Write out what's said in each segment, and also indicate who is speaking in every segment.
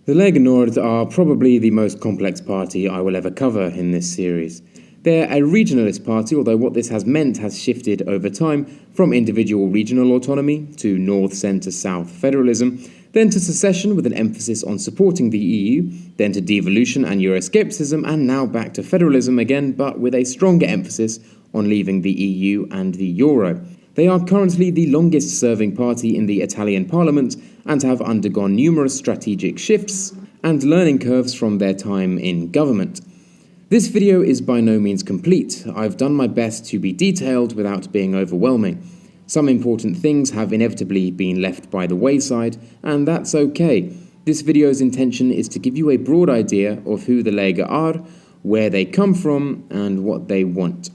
Speaker 1: The Lega Nord are probably the most complex party I will ever cover in this series. They're a regionalist party, although what this has meant has shifted over time from individual regional autonomy to north-centre-south federalism, then to secession with an emphasis on supporting the EU, then to devolution and Euroscepticism, and now back to federalism again, but with a stronger emphasis on leaving the EU and the Euro. They are currently the longest-serving party in the Italian parliament and have undergone numerous strategic shifts and learning curves from their time in government. This video is by no means complete. I've done my best to be detailed without being overwhelming. Some important things have inevitably been left by the wayside, and that's okay. This video's intention is to give you a broad idea of who the Lega are, where they come from, and what they want.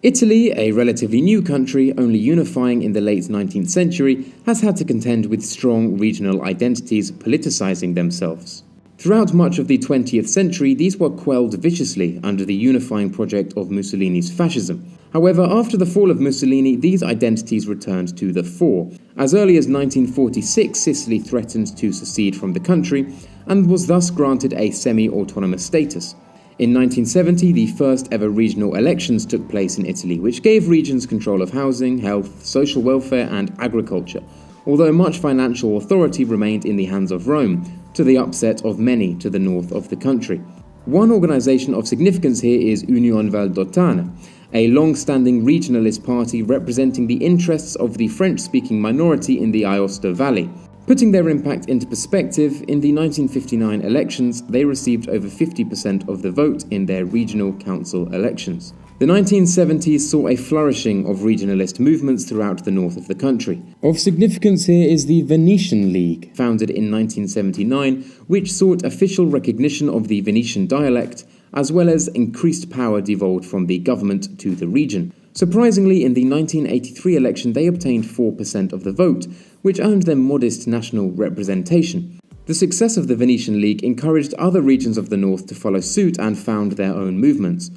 Speaker 1: Italy, a relatively new country only unifying in the late 19th century, has had to contend with strong regional identities politicizing themselves. Throughout much of the 20th century, these were quelled viciously under the unifying project of Mussolini's fascism. However, after the fall of Mussolini, these identities returned to the fore. As early as 1946, Sicily threatened to secede from the country and was thus granted a semi-autonomous status. In 1970, the first ever regional elections took place in Italy, which gave regions control of housing, health, social welfare and agriculture, although much financial authority remained in the hands of Rome, to the upset of many to the north of the country. One organisation of significance here is Union Valdôtana, a long-standing regionalist party representing the interests of the French-speaking minority in the Aosta Valley. Putting their impact into perspective, in the 1959 elections, they received over 50% of the vote in their regional council elections. The 1970s saw a flourishing of regionalist movements throughout the north of the country. Of significance here is the Venetian League, founded in 1979, which sought official recognition of the Venetian dialect, as well as increased power devolved from the government to the region. Surprisingly, in the 1983 election, they obtained 4% of the vote, which earned them modest national representation. The success of the Venetian League encouraged other regions of the north to follow suit and found their own movements.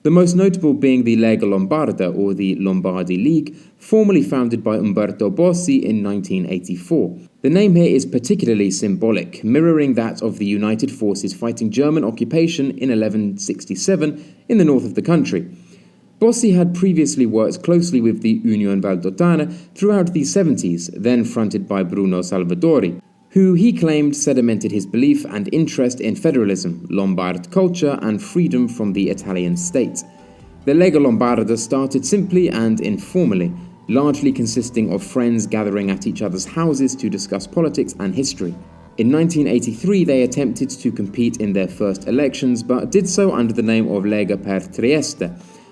Speaker 1: The most notable being the Lega Lombarda, or the Lombardy League, formerly founded by Umberto Bossi in 1984. The name here is particularly symbolic, mirroring that of the United Forces fighting German occupation in 1167 in the north of the country. Bossi had previously worked closely with the Union Valdôtana throughout the 70s, then fronted by Bruno Salvadori, who he claimed sedimented his belief and interest in federalism, Lombard culture, and freedom from the Italian state. The Lega Lombarda started simply and informally, largely consisting of friends gathering at each other's houses to discuss politics and history. In 1983, they attempted to compete in their first elections, but did so under the name of Lega per Trieste,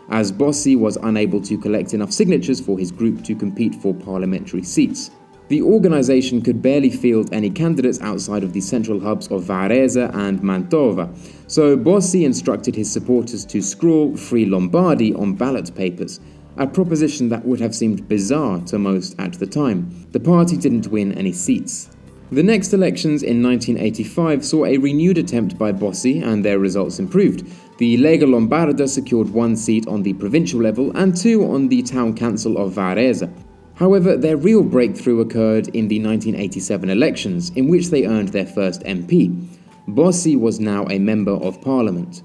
Speaker 1: as Bossi was unable to collect enough signatures for his group to compete for parliamentary seats. The organisation could barely field any candidates outside of the central hubs of Varese and Mantova, so Bossi instructed his supporters to scrawl Free Lombardy on ballot papers, a proposition that would have seemed bizarre to most at the time. The party didn't win any seats. The next elections in 1985 saw a renewed attempt by Bossi, and their results improved. The Lega Lombarda secured 1 seat on the provincial level and 2 on the town council of Varese. However, their real breakthrough occurred in the 1987 elections, in which they earned their first MP. Bossi was now a member of parliament.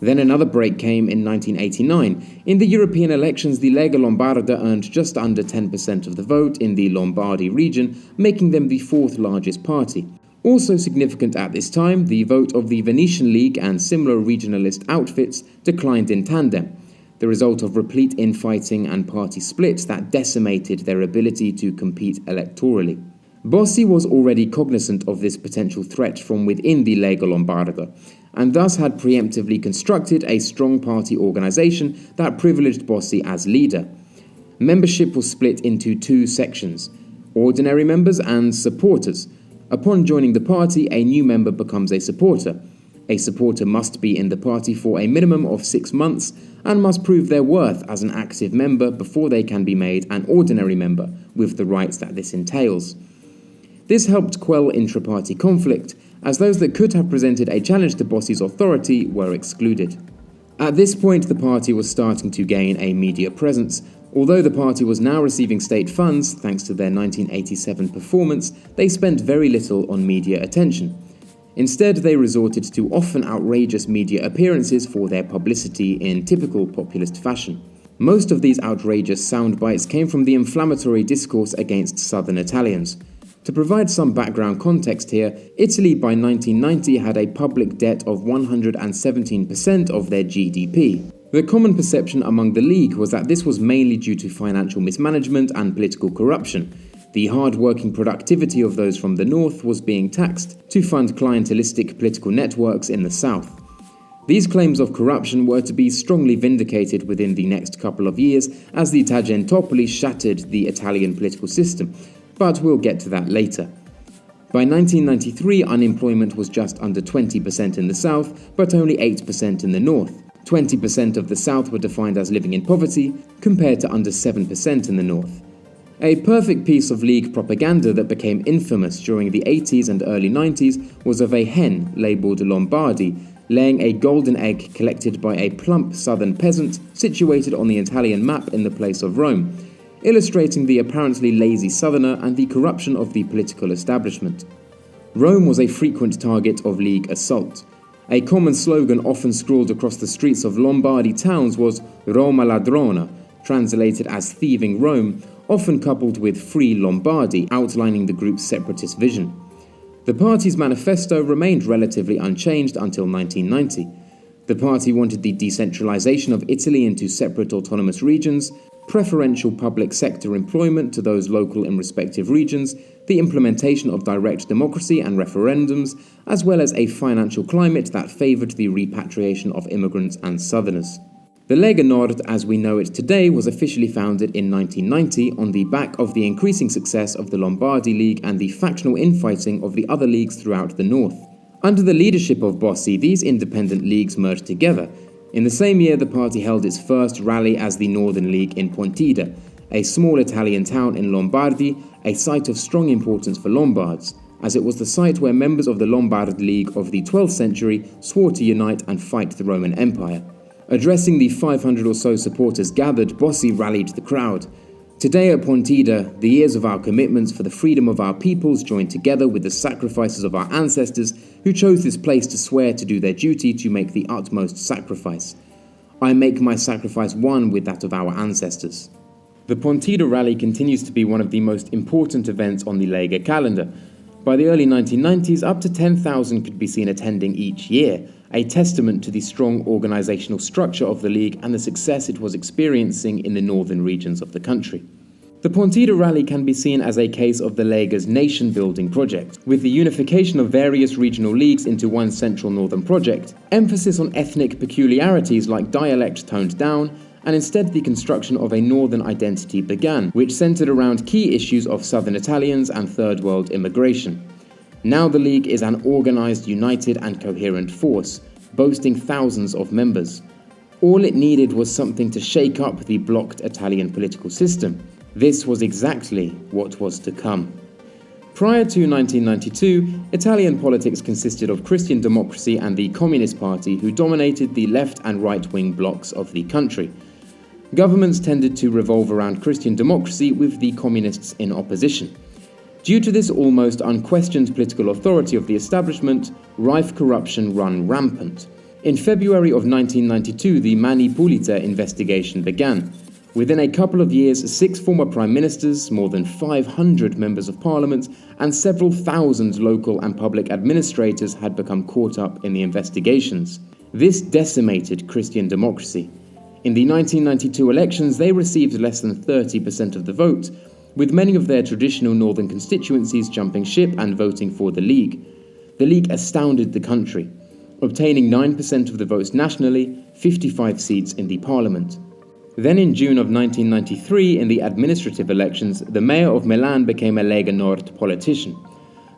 Speaker 1: Then another break came in 1989. In the European elections, the Lega Lombarda earned just under 10% of the vote in the Lombardy region, making them the 4th largest party. Also significant at this time, the vote of the Venetian League and similar regionalist outfits declined in tandem, the result of replete infighting and party splits that decimated their ability to compete electorally. Bossi was already cognizant of this potential threat from within the Lega Lombarda, and thus had preemptively constructed a strong party organisation that privileged Bossi as leader. Membership was split into 2 sections, ordinary members and supporters. Upon joining the party, a new member becomes a supporter. A supporter must be in the party for a minimum of 6 months and must prove their worth as an active member before they can be made an ordinary member, with the rights that this entails. This helped quell intra-party conflict, as those that could have presented a challenge to Bossi's authority were excluded. At this point, the party was starting to gain a media presence. Although the party was now receiving state funds, thanks to their 1987 performance, they spent very little on media attention. Instead, they resorted to often outrageous media appearances for their publicity in typical populist fashion. Most of these outrageous soundbites came from the inflammatory discourse against southern Italians. To provide some background context here, Italy by 1990 had a public debt of 117% of their GDP. The common perception among the League was that this was mainly due to financial mismanagement and political corruption. The hard-working productivity of those from the north was being taxed to fund clientelistic political networks in the south. These claims of corruption were to be strongly vindicated within the next couple of years as the Tangentopoli shattered the Italian political system, but we'll get to that later. By 1993, unemployment was just under 20% in the south, but only 8% in the north. 20% of the south were defined as living in poverty, compared to under 7% in the north. A perfect piece of League propaganda that became infamous during the 80s and early 90s was of a hen labelled Lombardi, laying a golden egg collected by a plump southern peasant situated on the Italian map in the place of Rome, illustrating the apparently lazy southerner and the corruption of the political establishment. Rome was a frequent target of League assault. A common slogan often scrawled across the streets of Lombardy towns was Roma ladrona, translated as thieving Rome, often coupled with Free Lombardy, outlining the group's separatist vision. The party's manifesto remained relatively unchanged until 1990. The party wanted the decentralization of Italy into separate autonomous regions, preferential public sector employment to those local in respective regions, the implementation of direct democracy and referendums, as well as a financial climate that favoured the repatriation of immigrants and southerners. The Lega Nord, as we know it today, was officially founded in 1990 on the back of the increasing success of the Lombardy League and the factional infighting of the other leagues throughout the north. Under the leadership of Bossi, these independent leagues merged together. In the same year, the party held its first rally as the Northern League in Ponds Edo, a small Italian town in Lombardy, a site of strong importance for Lombards, as it was the site where members of the Lombard League of the 12th century swore to unite and fight the Roman Empire. Addressing the 500 or so supporters gathered, Bossi rallied the crowd. Today at Ponds Edo, the years of our commitments for the freedom of our peoples joined together with the sacrifices of our ancestors who chose this place to swear to do their duty to make the utmost sacrifice. I make my sacrifice one with that of our ancestors. The Ponds Edo Rally continues to be one of the most important events on the Lega calendar. By the early 1990s, up to 10,000 could be seen attending each year, a testament to the strong organizational structure of the League and the success it was experiencing in the northern regions of the country. The Ponds Edo Rally can be seen as a case of the Lega's nation-building project, with the unification of various regional leagues into one central northern project, emphasis on ethnic peculiarities like dialect toned down, and instead the construction of a northern identity began, which centered around key issues of southern Italians and third world immigration. Now the League is an organized, united and coherent force, boasting thousands of members. All it needed was something to shake up the blocked Italian political system. This was exactly what was to come. Prior to 1992, Italian politics consisted of Christian democracy and the Communist Party, who dominated the left and right-wing blocs of the country. Governments tended to revolve around Christian democracy, with the communists in opposition. Due to this almost unquestioned political authority of the establishment, rife corruption ran rampant. In February of 1992, the Mani Pulite investigation began. Within a couple of years, 6 former prime ministers, more than 500 members of parliament, and several thousand local and public administrators had become caught up in the investigations. This decimated Christian democracy. In the 1992 elections, they received less than 30% of the vote, with many of their traditional northern constituencies jumping ship and voting for the League. The League astounded the country, obtaining 9% of the votes nationally, 55 seats in the parliament. Then in June of 1993, in the administrative elections, the mayor of Milan became a Lega Nord politician.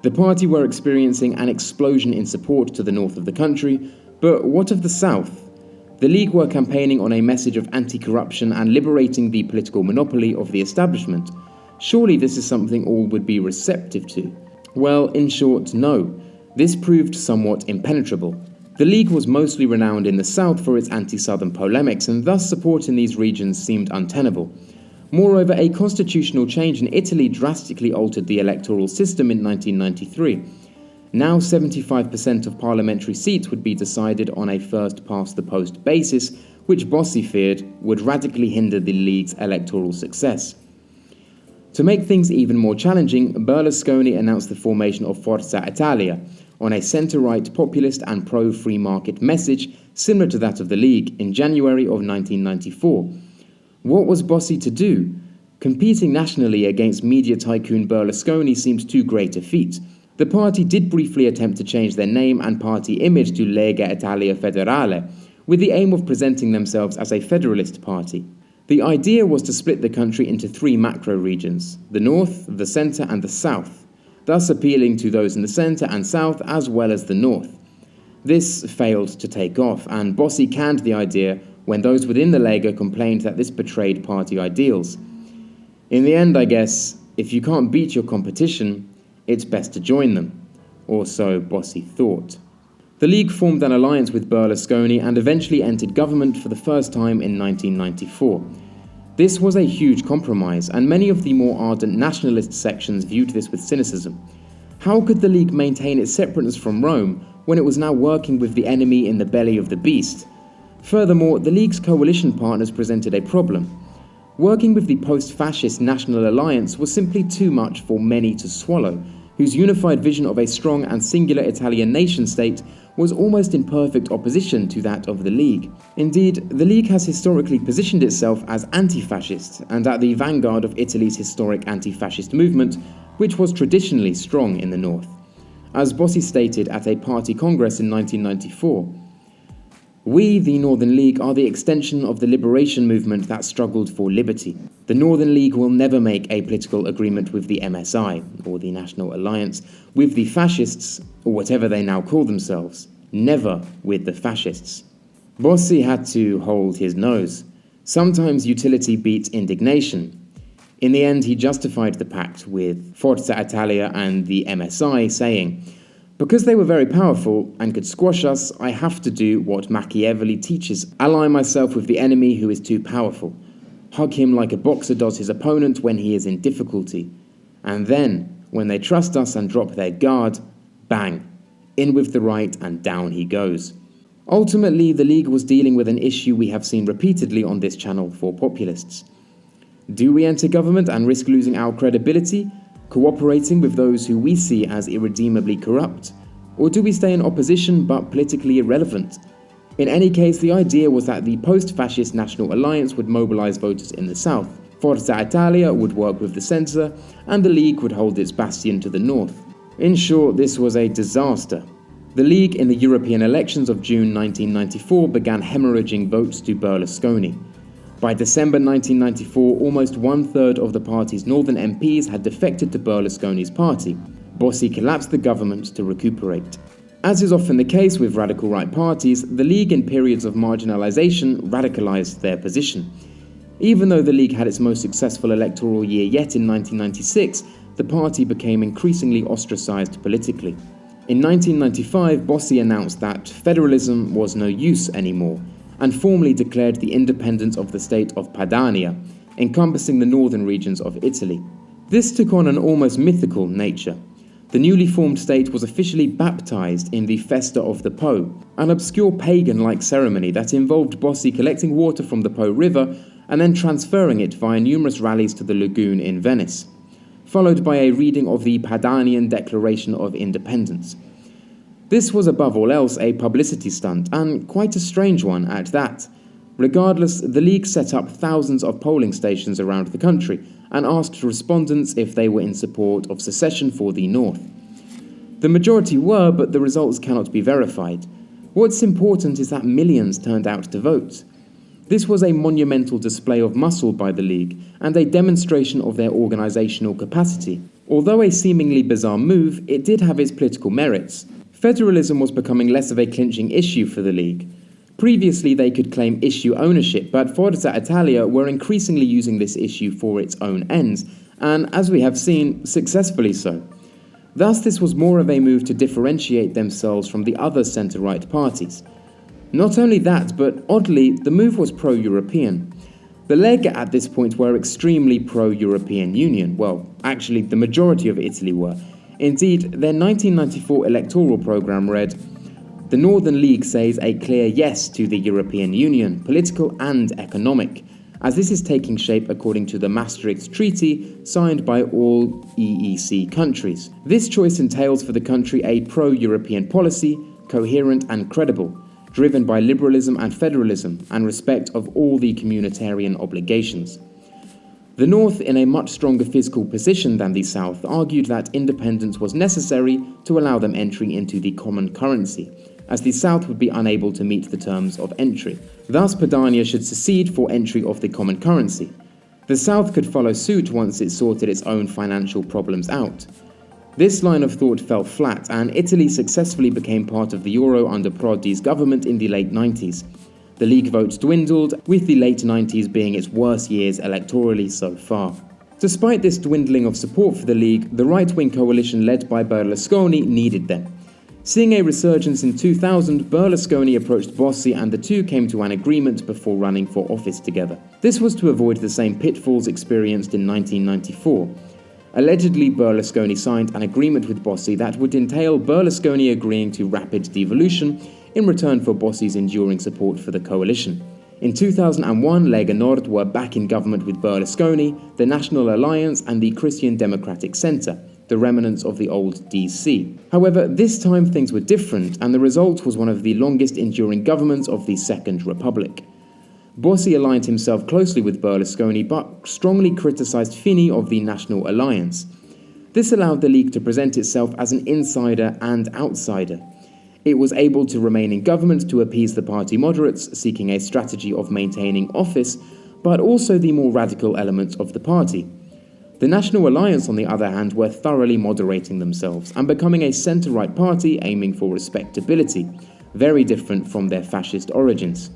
Speaker 1: The party were experiencing an explosion in support to the north of the country, but what of the south? The League were campaigning on a message of anti-corruption and liberating the political monopoly of the establishment. Surely this is something all would be receptive to. Well, in short, no. This proved somewhat impenetrable. The League was mostly renowned in the south for its anti-southern polemics, and thus support in these regions seemed untenable. Moreover, a constitutional change in Italy drastically altered the electoral system in 1993. Now 75% of parliamentary seats would be decided on a first-past-the-post basis, which Bossi feared would radically hinder the League's electoral success. To make things even more challenging, Berlusconi announced the formation of Forza Italia, on a centre-right populist and pro-free market message similar to that of the League in January of 1994. What was Bossi to do? Competing nationally against media tycoon Berlusconi seemed too great a feat. The party did briefly attempt to change their name and party image to Lega Italia Federale, with the aim of presenting themselves as a federalist party. The idea was to split the country into 3 macro regions: the north, the centre and the south, thus appealing to those in the centre and south as well as the north. This failed to take off, and Bossi canned the idea when those within the Lega complained that this betrayed party ideals. In the end, I guess, if you can't beat your competition, it's best to join them, or so Bossi thought. The League formed an alliance with Berlusconi and eventually entered government for the first time in 1994. This was a huge compromise, and many of the more ardent nationalist sections viewed this with cynicism. How could the League maintain its separateness from Rome when it was now working with the enemy in the belly of the beast? Furthermore, the League's coalition partners presented a problem. Working with the post-fascist National Alliance was simply too much for many to swallow, whose unified vision of a strong and singular Italian nation-state was almost in perfect opposition to that of the League. Indeed, the League has historically positioned itself as anti-fascist and at the vanguard of Italy's historic anti-fascist movement, which was traditionally strong in the north. As Bossi stated at a party congress in 1994, "We, the Northern League, are the extension of the liberation movement that struggled for liberty. The Northern League will never make a political agreement with the MSI, or the National Alliance, with the fascists, or whatever they now call themselves. Never with the fascists." Bossi had to hold his nose. Sometimes utility beats indignation. In the end, he justified the pact with Forza Italia and the MSI, saying, "Because they were very powerful and could squash us, I have to do what Machiavelli teaches: ally myself with the enemy who is too powerful. Hug him like a boxer does his opponent when he is in difficulty. And then, when they trust us and drop their guard, bang, in with the right and down he goes." Ultimately, the League was dealing with an issue we have seen repeatedly on this channel for populists. Do we enter government and risk losing our credibility, cooperating with those who we see as irredeemably corrupt? Or do we stay in opposition but politically irrelevant? In any case, the idea was that the post-fascist National Alliance would mobilize voters in the south, Forza Italia would work with the centre, and the League would hold its bastion to the north. In short, this was a disaster. The League in the European elections of June 1994 began hemorrhaging votes to Berlusconi. By December 1994, almost 1/3 of the party's northern MPs had defected to Berlusconi's party. Bossi collapsed the government to recuperate. As is often the case with radical right parties, the League in periods of marginalization radicalized their position. Even though the League had its most successful electoral year yet in 1996, the party became increasingly ostracized politically. In 1995, Bossi announced that federalism was no use anymore, and formally declared the independence of the state of Padania, encompassing the northern regions of Italy. This took on an almost mythical nature. The newly formed state was officially baptized in the Festa of the Po, an obscure pagan-like ceremony that involved Bossi collecting water from the Po River and then transferring it via numerous rallies to the lagoon in Venice, followed by a reading of the Padanian Declaration of Independence. This was above all else a publicity stunt, and quite a strange one at that. Regardless, the League set up thousands of polling stations around the country and asked respondents if they were in support of secession for the North. The majority were, but the results cannot be verified. What's important is that millions turned out to vote. This was a monumental display of muscle by the League and a demonstration of their organizational capacity. Although a seemingly bizarre move, it did have its political merits. Federalism was becoming less of a clinching issue for the League. Previously, they could claim issue ownership, but Forza Italia were increasingly using this issue for its own ends, and as we have seen, successfully so. Thus, this was more of a move to differentiate themselves from the other centre-right parties. Not only that, but oddly, the move was pro-European. The Lega at this point were extremely pro-European Union. Well, actually, the majority of Italy were. Indeed, their 1994 electoral programme read, "The Northern League says a clear yes to the European Union, political and economic, as this is taking shape according to the Maastricht Treaty signed by all EEC countries. This choice entails for the country a pro-European policy, coherent and credible, driven by liberalism and federalism and respect of all the communitarian obligations." The North, in a much stronger physical position than the South, argued that independence was necessary to allow them entry into the common currency, as the South would be unable to meet the terms of entry. Thus, Padania should secede for entry of the common currency. The South could follow suit once it sorted its own financial problems out. This line of thought fell flat, and Italy successfully became part of the euro under Prodi's government in the late 90s. The League votes dwindled, with the late 90s being its worst years electorally so far. Despite this dwindling of support for the League, the right-wing coalition led by Berlusconi needed them. Seeing a resurgence in 2000, Berlusconi approached Bossi and the two came to an agreement before running for office together. This was to avoid the same pitfalls experienced in 1994. Allegedly, Berlusconi signed an agreement with Bossi that would entail Berlusconi agreeing to rapid devolution in return for Bossi's enduring support for the coalition. In 2001, Lega Nord were back in government with Berlusconi, the National Alliance and the Christian Democratic Centre, the remnants of the old DC. However, this time things were different, and the result was one of the longest enduring governments of the Second Republic. Bossi aligned himself closely with Berlusconi, but strongly criticised Fini of the National Alliance. This allowed the League to present itself as an insider and outsider. It was able to remain in government to appease the party moderates, seeking a strategy of maintaining office, but also the more radical elements of the party. The National Alliance, on the other hand, were thoroughly moderating themselves and becoming a centre-right party aiming for respectability, very different from their fascist origins.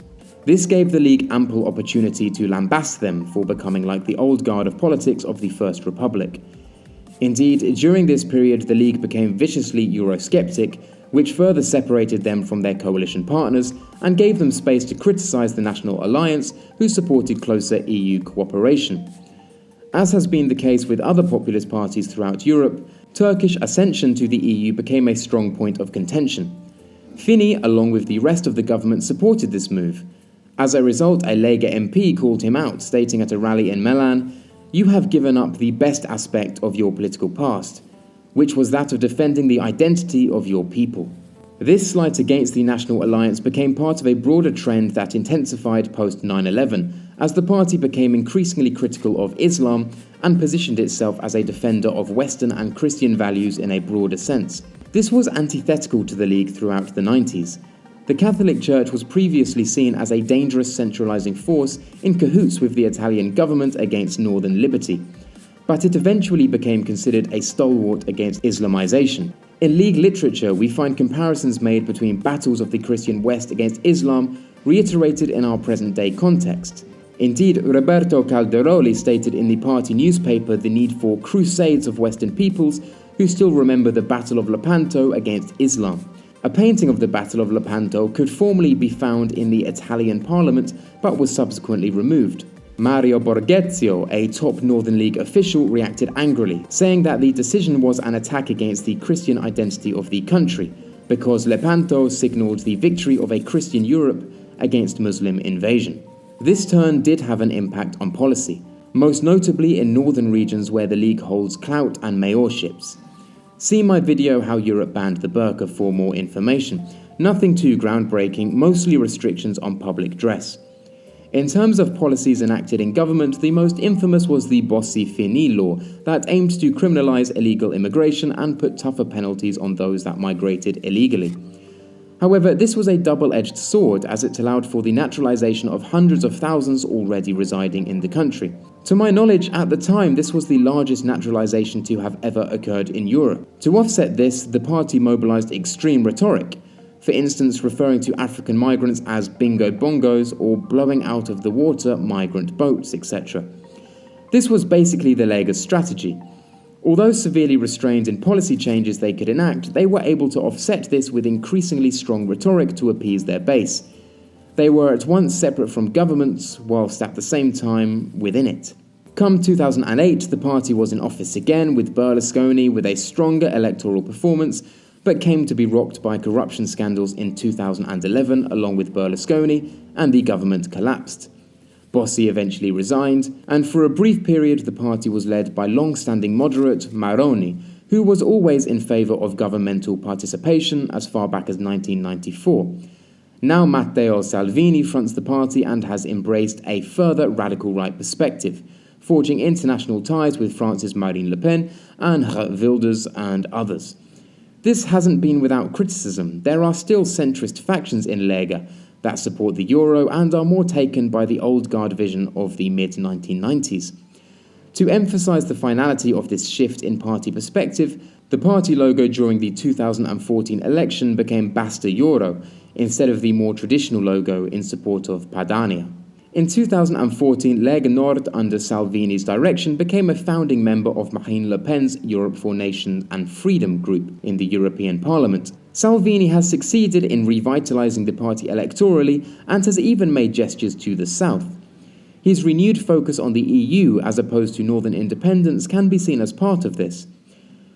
Speaker 1: This gave the League ample opportunity to lambast them for becoming like the old guard of politics of the First Republic. Indeed, during this period, the League became viciously Eurosceptic, which further separated them from their coalition partners and gave them space to criticise the National Alliance, who supported closer EU cooperation. As has been the case with other populist parties throughout Europe, Turkish accession to the EU became a strong point of contention. Fini, along with the rest of the government, supported this move. As a result, a Lega MP called him out, stating at a rally in Milan, "You have given up the best aspect of your political past," which was that of defending the identity of your people. This slight against the National Alliance became part of a broader trend that intensified post 9/11, as the party became increasingly critical of Islam and positioned itself as a defender of Western and Christian values in a broader sense. This was antithetical to the League throughout the 90s. The Catholic Church was previously seen as a dangerous centralizing force in cahoots with the Italian government against northern liberty, but it eventually became considered a stalwart against Islamization. In League literature, we find comparisons made between battles of the Christian West against Islam reiterated in our present-day context. Indeed, Roberto Calderoli stated in the party newspaper the need for crusades of Western peoples who still remember the Battle of Lepanto against Islam. A painting of the Battle of Lepanto could formerly be found in the Italian parliament, but was subsequently removed. Mario Borghezio, a top Northern League official, reacted angrily, saying that the decision was an attack against the Christian identity of the country, because Lepanto signalled the victory of a Christian Europe against Muslim invasion. This turn did have an impact on policy, most notably in northern regions where the League holds clout and mayorships. See my video How Europe Banned the Burqa for more information. Nothing too groundbreaking, mostly restrictions on public dress. In terms of policies enacted in government, the most infamous was the Bossi-Fini law that aimed to criminalise illegal immigration and put tougher penalties on those that migrated illegally. However, this was a double-edged sword, as it allowed for the naturalisation of hundreds of thousands already residing in the country. To my knowledge, at the time, this was the largest naturalisation to have ever occurred in Europe. To offset this, the party mobilised extreme rhetoric, for instance referring to African migrants as bingo bongos or blowing out of the water migrant boats, etc. This was basically the Lega's strategy. Although severely restrained in policy changes they could enact, they were able to offset this with increasingly strong rhetoric to appease their base. They were at once separate from governments, whilst at the same time within it. Come 2008, the party was in office again with Berlusconi with a stronger electoral performance, but came to be rocked by corruption scandals in 2011 along with Berlusconi, and the government collapsed. Bossi eventually resigned, and for a brief period the party was led by long-standing moderate Maroni, who was always in favour of governmental participation as far back as 1994. Now Matteo Salvini fronts the party and has embraced a further radical right perspective, forging international ties with France's Marine Le Pen and Geert Wilders and others. This hasn't been without criticism. There are still centrist factions in Lega that support the euro and are more taken by the old guard vision of the mid-1990s. To emphasise the finality of this shift in party perspective, the party logo during the 2014 election became Basta Euro, instead of the more traditional logo in support of Padania. In 2014, Lega Nord, under Salvini's direction, became a founding member of Marine Le Pen's Europe for Nations and Freedom group in the European Parliament. Salvini has succeeded in revitalising the party electorally and has even made gestures to the south. His renewed focus on the EU as opposed to northern independence can be seen as part of this.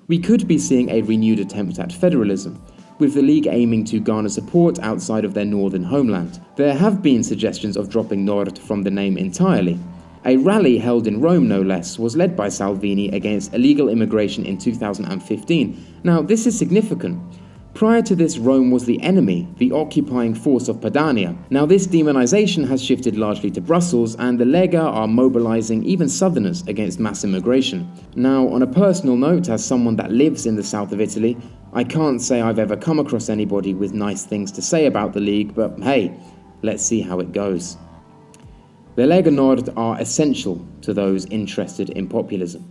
Speaker 1: We could be seeing a renewed attempt at federalism, with the League aiming to garner support outside of their northern homeland. There have been suggestions of dropping Nord from the name entirely. A rally held in Rome, no less, was led by Salvini against illegal immigration in 2015. Now, this is significant. Prior to this, Rome was the enemy, the occupying force of Padania. Now, this demonization has shifted largely to Brussels, and the Lega are mobilizing even southerners against mass immigration. Now, on a personal note, as someone that lives in the south of Italy, I can't say I've ever come across anybody with nice things to say about the League, but hey, let's see how it goes. The Lega Nord are essential to those interested in populism.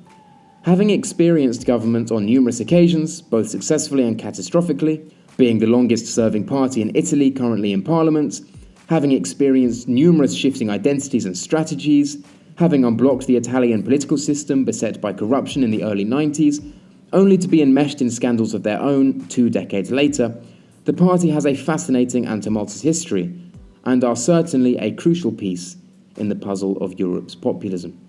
Speaker 1: Having experienced government on numerous occasions, both successfully and catastrophically, being the longest-serving party in Italy currently in Parliament, having experienced numerous shifting identities and strategies, having unblocked the Italian political system beset by corruption in the early 90s, only to be enmeshed in scandals of their own 2 decades later, the party has a fascinating and tumultuous history, and are certainly a crucial piece in the puzzle of Europe's populism.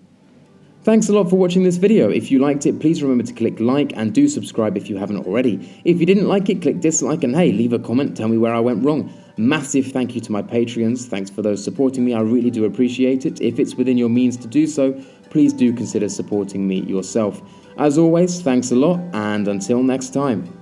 Speaker 1: Thanks a lot for watching this video. If you liked it, please remember to click like and do subscribe if you haven't already. If you didn't like it, click dislike and hey, leave a comment, tell me where I went wrong. Massive thank you to my Patreons. Thanks for those supporting me. I really do appreciate it. If it's within your means to do so, please do consider supporting me yourself. As always, thanks a lot, and until next time.